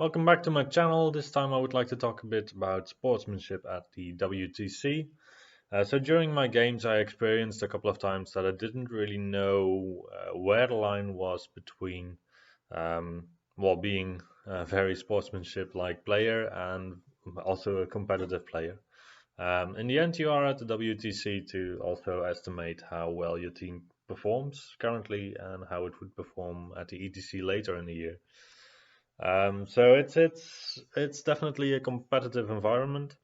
Welcome back to my channel. This time I would like to talk a bit about sportsmanship at the WTC. So during my games I experienced a couple of times that I didn't really know where the line was between being a very sportsmanship-like player and also a competitive player. In the end, you are at the WTC to also estimate how well your team performs currently and how it would perform at the ETC later in the year. So it's definitely a competitive environment,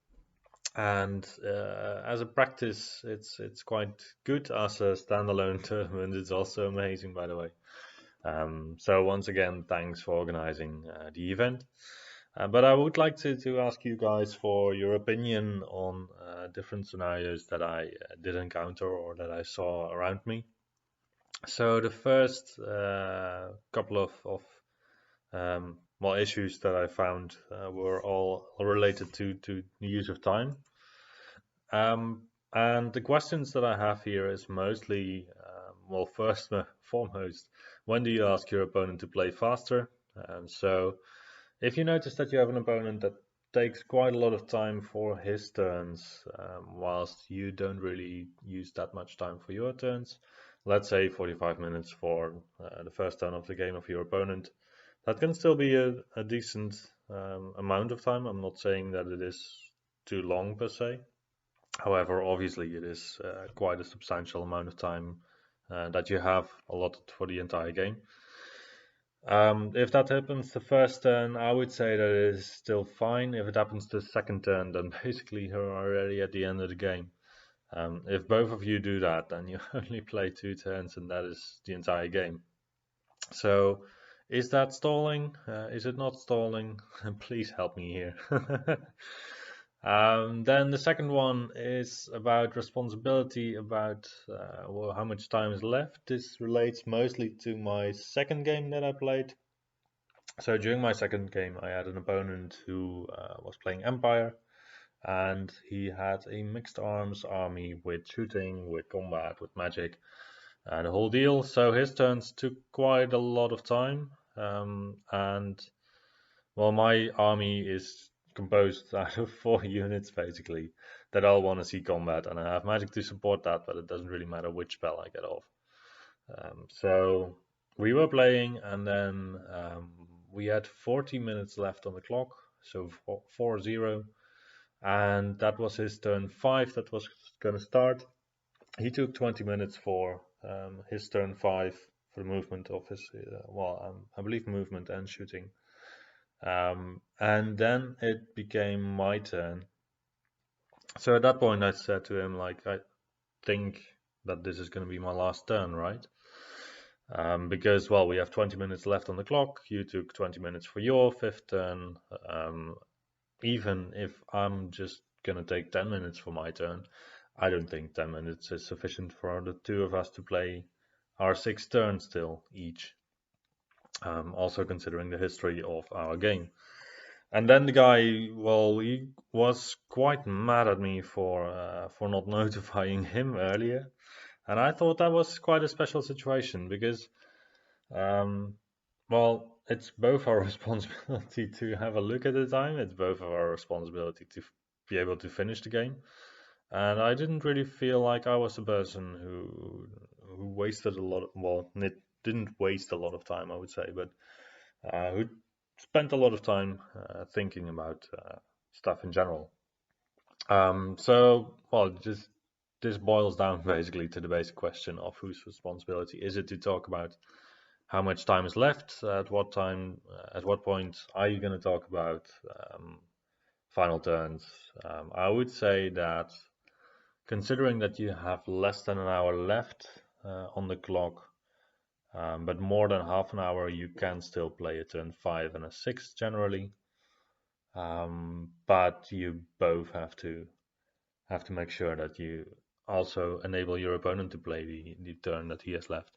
and as a practice, it's quite good. As a standalone tournament, it's also amazing, by the way. So once again, thanks for organizing the event. But I would like to ask you guys for your opinion on different scenarios that I did encounter or that I saw around me. So the first couple of issues that I found were all related to the use of time. And the questions that I have here is mostly, first and foremost, when do you ask your opponent to play faster? And so if you notice that you have an opponent that takes quite a lot of time for his turns, whilst you don't really use that much time for your turns, let's say 45 minutes for the first turn of the game of your opponent, that can still be a decent amount of time. I'm not saying that it is too long per se. However, obviously it is quite a substantial amount of time that you have allotted for the entire game. If that happens the first turn, I would say that it is still fine. If it happens the second turn, then basically you're already at the end of the game. If both of you do that, then you only play 2 turns and that is the entire game. So is that stalling? Is it not stalling? Please help me here. Then the second one is about responsibility, about how much time is left. This relates mostly to my second game that I played. So during my second game, I had an opponent who was playing Empire, and he had a mixed arms army with shooting, with combat, with magic, the whole deal. So his turns took quite a lot of time, and my army is composed out of 4 units basically that all want to see combat, and I have magic to support that, but it doesn't really matter which spell I get off. So we were playing, and then we had 40 minutes left on the clock, so 4-0, and that was his turn 5 that was going to start. He took 20 minutes for his turn 5 for the movement of his, I believe movement and shooting. And then it became my turn. So at that point I said to him, like, I think that this is going to be my last turn, right? Because, we have 20 minutes left on the clock. You took 20 minutes for your 5th turn. Even if I'm just going to take 10 minutes for my turn, I don't think 10 minutes is sufficient for the 2 of us to play our 6 turns still each. Also considering the history of our game. And then the guy, he was quite mad at me for not notifying him earlier. And I thought that was quite a special situation because, it's both our responsibility to have a look at the time. It's both our responsibility to be able to finish the game. And I didn't really feel like I was the person who wasted a lot of, it didn't waste a lot of time, I would say, but who spent a lot of time thinking about stuff in general. Just this boils down basically to the basic question of whose responsibility is it to talk about how much time is left, at what time, at what point are you going to talk about final turns. I would say that considering that you have less than an hour left on the clock, but more than half an hour, you can still play a turn 5 and a 6 generally. But you both have to make sure that you also enable your opponent to play the turn that he has left.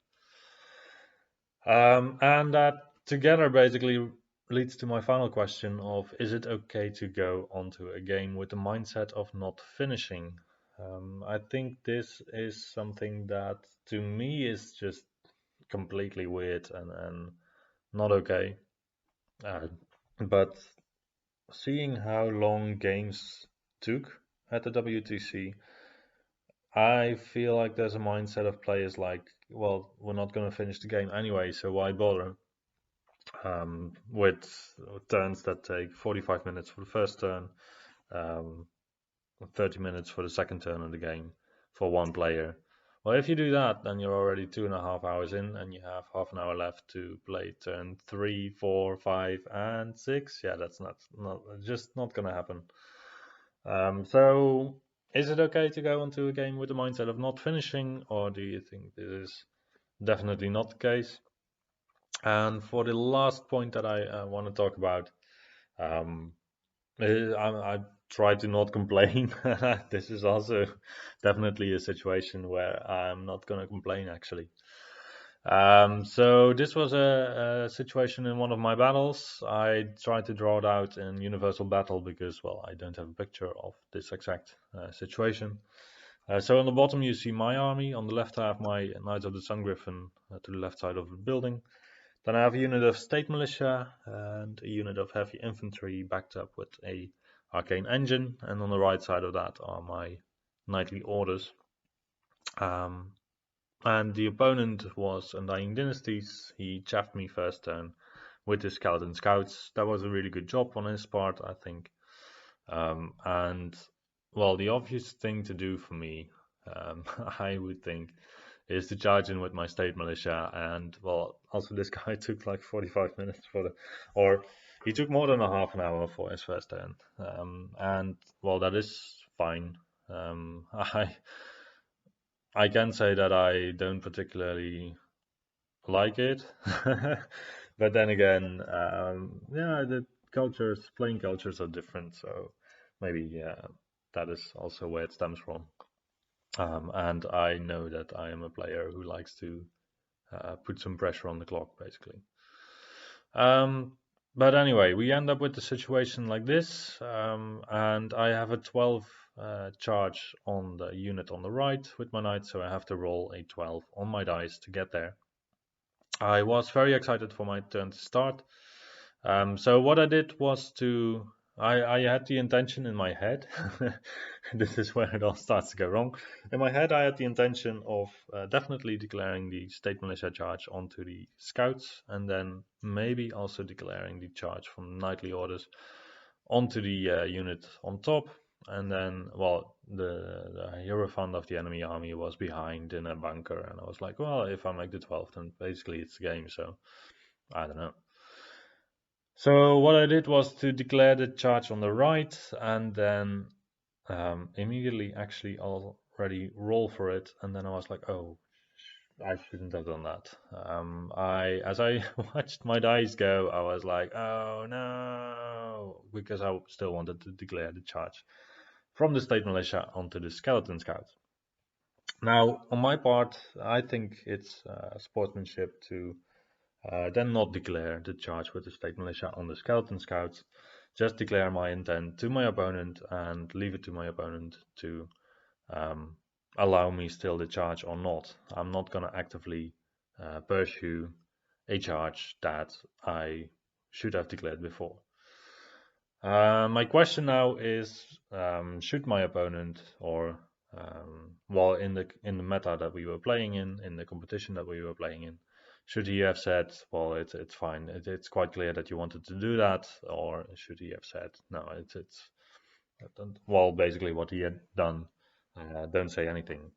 And that together basically leads to my final question of, is it okay to go onto a game with the mindset of not finishing? I think this is something that to me is just completely weird and not okay. but seeing how long games took at the WTC, I feel like there's a mindset of players like, well, we're not going to finish the game anyway, so why bother? With turns that take 45 minutes for the first turn, um, 30 minutes for the second turn of the game for one player. Well, if you do that, then you're already 2.5 hours in, and you have half an hour left to play turn 3, 4, 5, and 6. Yeah, that's not just not gonna happen. So, is it okay to go into a game with the mindset of not finishing, or do you think this is definitely not the case? And for the last point that I want to talk about, um, I try to not complain. This is also definitely a situation where I'm not going to complain, actually. So this was a situation in one of my battles. I tried to draw it out in Universal Battle because, well, I don't have a picture of this exact situation. So on the bottom you see my army. On the left I have my Knights of the Sun Griffin to the left side of the building. Then I have a unit of State Militia and a unit of Heavy Infantry backed up with a Arcane Engine, and on the right side of that are my Knightly Orders. And the opponent was Undying Dynasties. He chaffed me first turn with his Skeleton Scouts. That was a really good job on his part, I think. And, well, the obvious thing to do for me, I would think, is to charge in with my State Militia. And, well, also this guy took like 45 minutes or he took more than a half an hour for his first turn. And, well, that is fine. I can say that I don't particularly like it, but then again, yeah, the playing cultures are different, so maybe that is also where it stems from. And I know that I am a player who likes to put some pressure on the clock, basically. But anyway, we end up with a situation like this, and I have a 12 charge on the unit on the right with my knight, so I have to roll a 12 on my dice to get there. I was very excited for my turn to start. So what I did was I had the intention in my head. This is where it all starts to go wrong. In my head, I had the intention of definitely declaring the State Militia charge onto the Scouts, and then maybe also declaring the charge from Knightly Orders onto the unit on top. And then, well, the Hierophant of the enemy army was behind in a bunker, and I was like, well, if I make the 12th, then basically it's the game, so I don't know. So what I did was to declare the charge on the right, and then immediately actually already roll for it, and then I was like, oh, I shouldn't have done that. As I watched my dice go, I was like, oh no, because I still wanted to declare the charge from the State Militia onto the Skeleton Scouts. Now, on my part, I think it's sportsmanship to then not declare the charge with the State Militia on the Skeleton Scouts. Just declare my intent to my opponent and leave it to my opponent to allow me still the charge or not. I'm not going to actively pursue a charge that I should have declared before. My question now is, should my opponent, or well, in the meta that we were playing in the competition that we were playing in, should he have said, well, it's fine, it's quite clear that you wanted to do that, or should he have said, no, it's well, basically what he had done, don't say anything.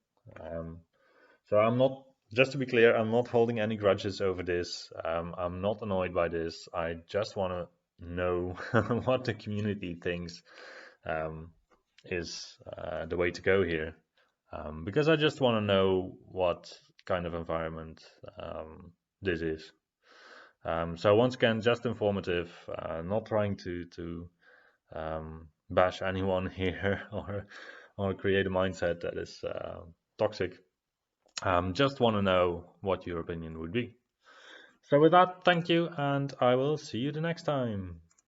So I'm not, just to be clear, I'm not holding any grudges over this. I'm not annoyed by this. I just want to know what the community thinks is the way to go here, because I just want to know what kind of environment this is. So once again, just informative, not trying to bash anyone here or create a mindset that is toxic. Just want to know what your opinion would be. So with that, thank you, and I will see you the next time.